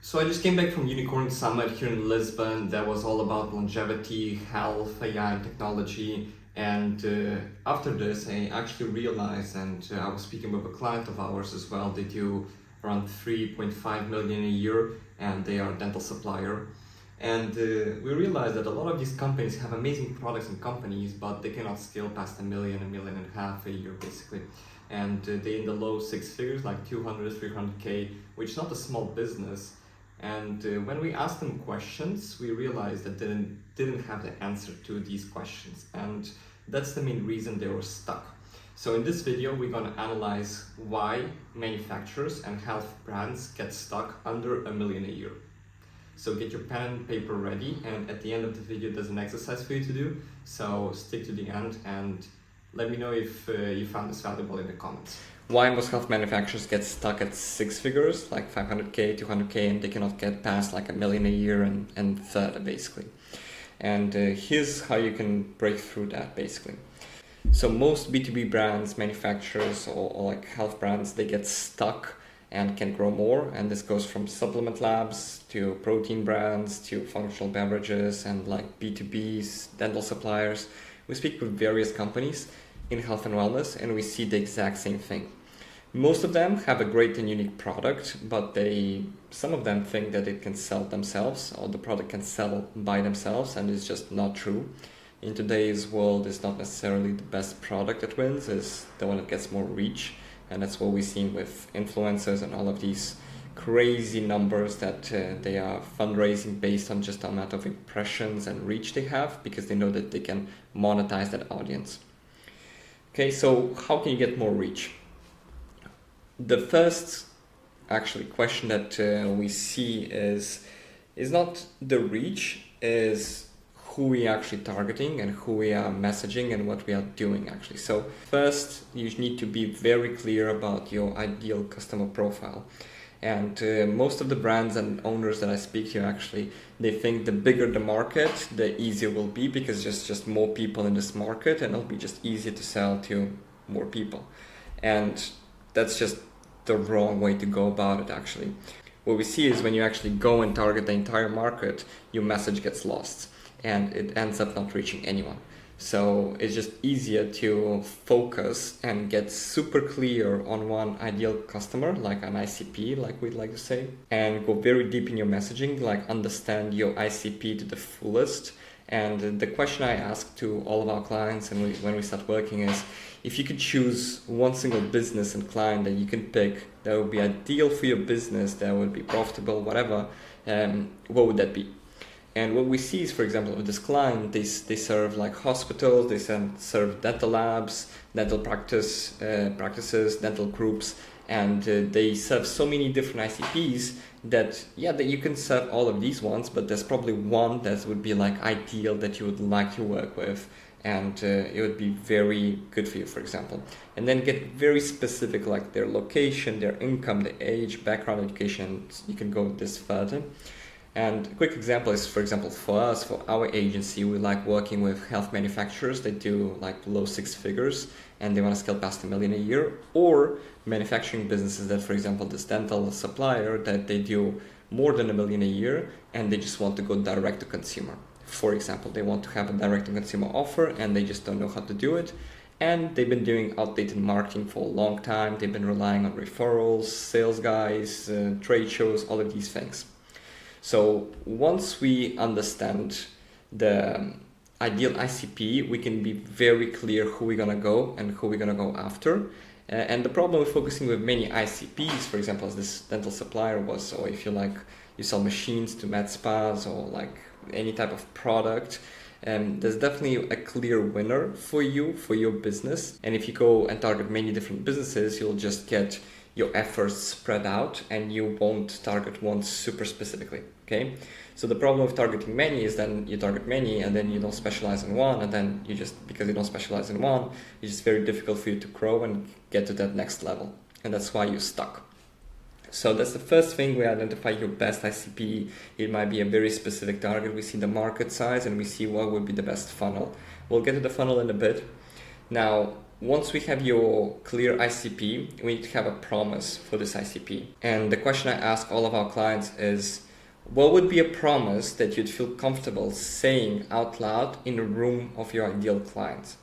So I just came back from Unicorn Summit here in Lisbon. That was all about longevity, health, AI, and technology. And after this, I actually realized, and I was speaking with a client of ours as well. They do around 3.5 million a year, and they are a dental supplier. And we realized that a lot of these companies have amazing products and companies, but they cannot scale past a million and a half a year, basically. And they in the low six figures, like 200, 300K, which is not a small business. And when we asked them questions, we realized that they didn't have the answer to these questions. And that's the main reason they were stuck. So in this video, we're going to analyze why manufacturers and health brands get stuck under a million a year. So get your pen and paper ready, and at the end of the video, there's an exercise for you to do. So stick to the end and let me know if you found this valuable in the comments. Why most health manufacturers get stuck at six figures, like 500K, 200K, and they cannot get past like a million a year and further, basically. And here's how you can break through that, basically. So most B2B brands, manufacturers, or like health brands, they get stuck and can grow more. And this goes from supplement labs to protein brands to functional beverages and like B2Bs, dental suppliers. We speak with various companies in health and wellness, and we see the exact same thing. Most of them have a great and unique product, but some of them think that it can sell themselves, or the product can sell by themselves, and it's just not true. In today's world, it's not necessarily the best product that wins, it's the one that gets more reach, and that's what we've seen with influencers and all of these crazy numbers that they are fundraising based on just the amount of impressions and reach they have, because they know that they can monetize that audience. Okay, so how can you get more reach? The first actually question that we see is not the reach, is who we are actually targeting and who we are messaging and what we are doing actually. So first, you need to be very clear about your ideal customer profile. And most of the brands and owners that I speak to actually, they think the bigger the market, the easier it will be, because there's just more people in this market and it'll be just easier to sell to more people. And that's just the wrong way to go about it actually. What we see is when you actually go and target the entire market, your message gets lost and it ends up not reaching anyone. So it's just easier to focus and get super clear on one ideal customer, like an ICP, like we'd like to say, and go very deep in your messaging, like understand your ICP to the fullest. And the question I ask to all of our clients and when we start working is, if you could choose one single business and client that you can pick that would be ideal for your business, that would be profitable, whatever, what would that be? And what we see is, for example, with this client, they serve like hospitals, they serve dental labs, dental practices, dental groups, and they serve so many different ICPs that you can serve all of these ones, but there's probably one that would be like ideal that you would like to work with, and it would be very good for you, for example. And then get very specific, like their location, their income, their age, background, education. You can go this further. And a quick example is, for example, for us, for our agency, we like working with health manufacturers that do like low six figures and they want to scale past a million a year, or manufacturing businesses that, for example, this dental supplier that they do more than a million a year and they just want to go direct to consumer. For example, they want to have a direct to consumer offer and they just don't know how to do it. And they've been doing outdated marketing for a long time. They've been relying on referrals, sales guys, trade shows, all of these things. So once we understand the ideal ICP, we can be very clear who we're going to go and who we're going to go after. And the problem with focusing with many ICPs, for example, as this dental supplier was, or if you sell machines to med spas or like any type of product, there's definitely a clear winner for you, for your business. And if you go and target many different businesses, you'll just get your efforts spread out and you won't target one super specifically, okay? So the problem with targeting many is then you target many and then you don't specialize in one, and then because you don't specialize in one, it's just very difficult for you to grow and get to that next level. And that's why you're stuck. So that's the first thing. We identify your best ICP. It might be a very specific target. We see the market size and we see what would be the best funnel. We'll get to the funnel in a bit. Now, once we have your clear ICP, we need to have a promise for this ICP. And the question I ask all of our clients is, what would be a promise that you'd feel comfortable saying out loud in a room of your ideal client?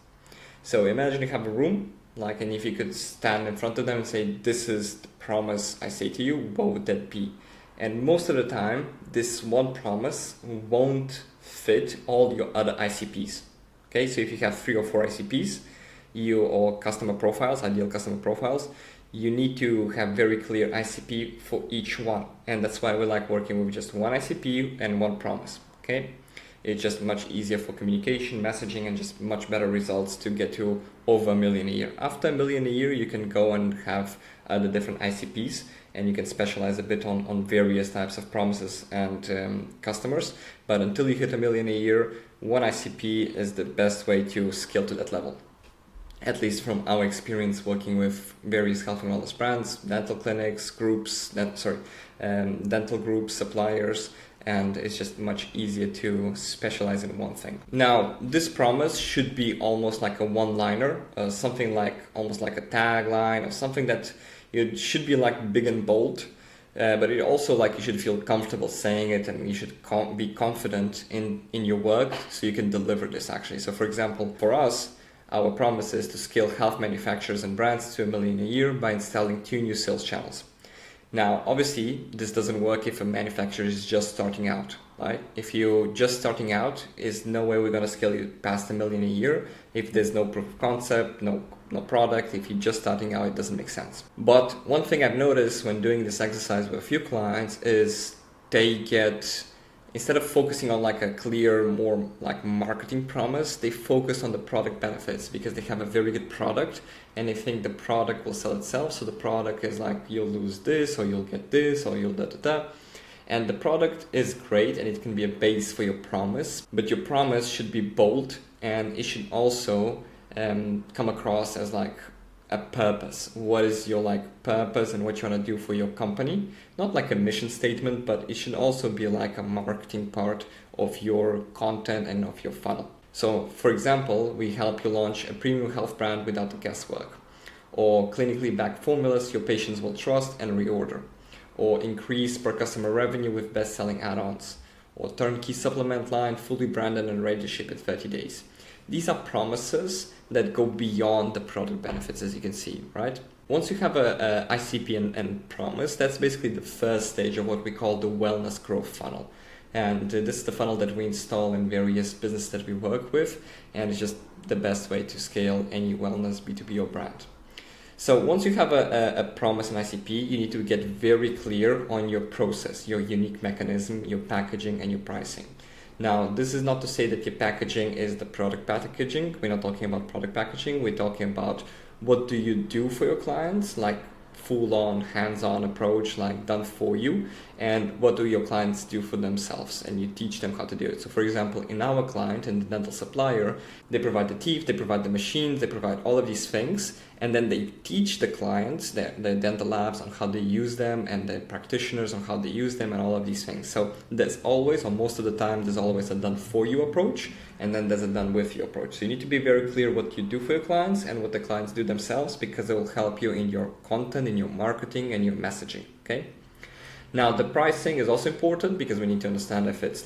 So imagine you have a room, and if you could stand in front of them and say, this is the promise I say to you, what would that be? And most of the time, this one promise won't fit all your other ICPs. Okay, so if you have 3 or 4 ICPs, or customer profiles, ideal customer profiles, you need to have very clear ICP for each one. And that's why we like working with just one ICP and one promise. Okay, it's just much easier for communication, messaging, and just much better results to get to over $1 million a year. After $1 million a year, you can go and have the different ICPs, and you can specialize a bit on various types of promises and customers. But until you hit $1 million a year, one ICP is the best way to scale to that level. At least from our experience working with various health and wellness brands, dental clinics, groups, dental groups, suppliers, and it's just much easier to specialize in one thing. Now, this promise should be almost like a one-liner, something like almost like a tagline, or something that it should be like big and bold, but it also you should feel comfortable saying it, and you should be confident in your work so you can deliver this actually. So for example, for us, our promise is to scale health manufacturers and brands to $1 million a year by installing 2 new sales channels. Now, obviously, this doesn't work if a manufacturer is just starting out, right? If you're just starting out, there's no way we're going to scale you past $1 million a year. If there's no proof of concept, no product, if you're just starting out, it doesn't make sense. But one thing I've noticed when doing this exercise with a few clients is they get, instead of focusing on a clear, more marketing promise, they focus on the product benefits because they have a very good product and they think the product will sell itself. So the product is you'll lose this, or you'll get this, or you'll da-da-da. And the product is great and it can be a base for your promise, but your promise should be bold and it should also come across as a purpose. What is your purpose and what you want to do for your company? Not like a mission statement, but it should also be like a marketing part of your content and of your funnel. So for example, we help you launch a premium health brand without the guesswork, or clinically backed formulas your patients will trust and reorder, or increase per customer revenue with best-selling add-ons, or turnkey supplement line fully branded and ready to ship in 30 days. These are promises that go beyond the product benefits, as you can see, right? Once you have a ICP and promise, that's basically the first stage of what we call the wellness growth funnel. And this is the funnel that we install in various businesses that we work with, and it's just the best way to scale any wellness B2B or brand. So once you have a promise and ICP, you need to get very clear on your process, your unique mechanism, your packaging, and your pricing. Now, this is not to say that your packaging is the product packaging. We're not talking about product packaging. We're talking about what do you do for your clients, full-on, hands-on approach, done for you, and what do your clients do for themselves, and you teach them how to do it. So for example, in our client, in the dental supplier, they provide the teeth, they provide the machines, they provide all of these things, and then they teach the clients, the dental labs, on how they use them, and the practitioners on how they use them, and all of these things. So there's always, or most of the time, there's always a done for you approach, and then there's a done with you approach. So you need to be very clear what you do for your clients and what the clients do themselves, because it will help you in your content, in your marketing, and your messaging, okay? Now, the pricing is also important because we need to understand if it's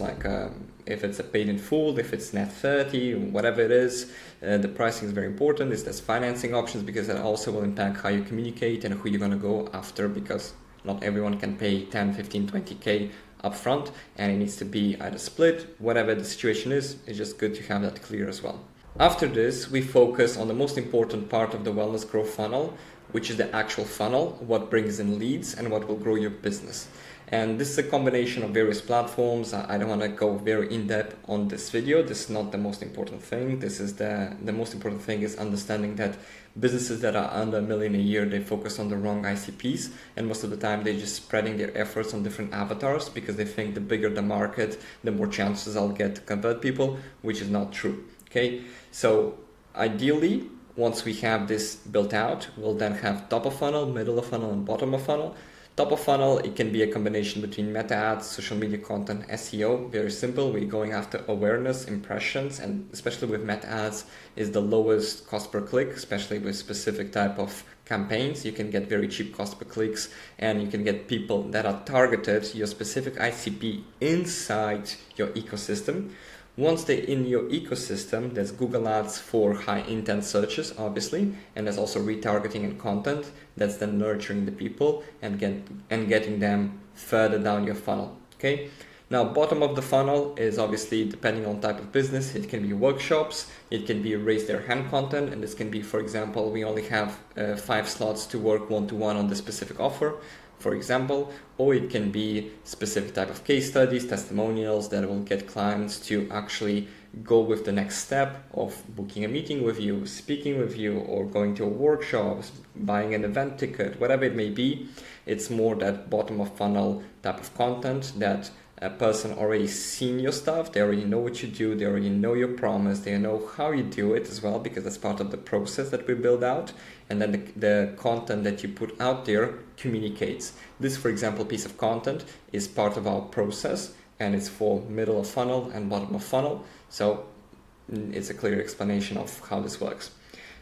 if it's a paid in full, if it's net 30, whatever it is. The pricing is very important. There's financing options because that also will impact how you communicate and who you're going to go after, because not everyone can pay 10, 15, 20K upfront, and it needs to be either split. Whatever the situation is, it's just good to have that clear as well. After this, we focus on the most important part of the wellness growth funnel, which is the actual funnel, what brings in leads and what will grow your business. And this is a combination of various platforms. I don't want to go very in-depth on this video. This is not the most important thing. This is the most important thing is understanding that businesses that are under $1 million a year, they focus on the wrong ICPs, and most of the time they're just spreading their efforts on different avatars because they think the bigger the market, the more chances I'll get to convert people, which is not true. Okay, so ideally, once we have this built out, we'll then have top of funnel, middle of funnel, and bottom of funnel. Top of funnel, it can be a combination between meta ads, social media content, SEO. Very simple. We're going after awareness, impressions, and especially with meta ads is the lowest cost per click, especially with specific type of campaigns. You can get very cheap cost per clicks, and you can get people that are targeted, your specific ICP, inside your ecosystem. Once they're in your ecosystem, there's Google Ads for high intent searches, obviously, and there's also retargeting and content that's then nurturing the people and getting them further down your funnel. Okay. Now, bottom of the funnel is obviously depending on type of business. It can be workshops, it can be raise their hand content, and this can be, for example, we only have 5 slots to work one-to-one on the specific offer, for example, or it can be specific type of case studies, testimonials that will get clients to actually go with the next step of booking a meeting with you, speaking with you, or going to a workshop, buying an event ticket, whatever it may be. It's more that bottom of funnel type of content that a person already seen your stuff, they already know what you do, they already know your promise, they know how you do it as well, because that's part of the process that we build out. And then the content that you put out there communicates. This, for example, piece of content is part of our process, and it's for middle of funnel and bottom of funnel. So it's a clear explanation of how this works.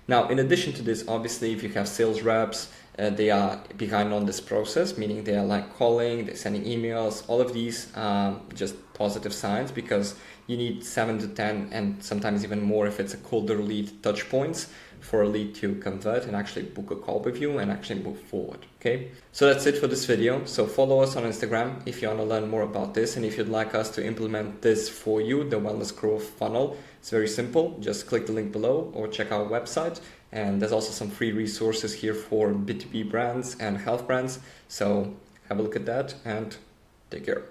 Now, in addition to this, obviously, if you have sales reps, they are behind on this process, meaning they are like calling, they're sending emails. All of these just positive signs, because you need 7 to 10 and sometimes even more if it's a colder lead touch points for a lead to convert and actually book a call with you and actually move forward. Okay, so that's it for this video. So follow us on Instagram if you want to learn more about this, and if you'd like us to implement this for you, the wellness growth funnel. It's very simple. Just click the link below or check our website. And there's also some free resources here for B2B brands and health brands. So have a look at that and take care.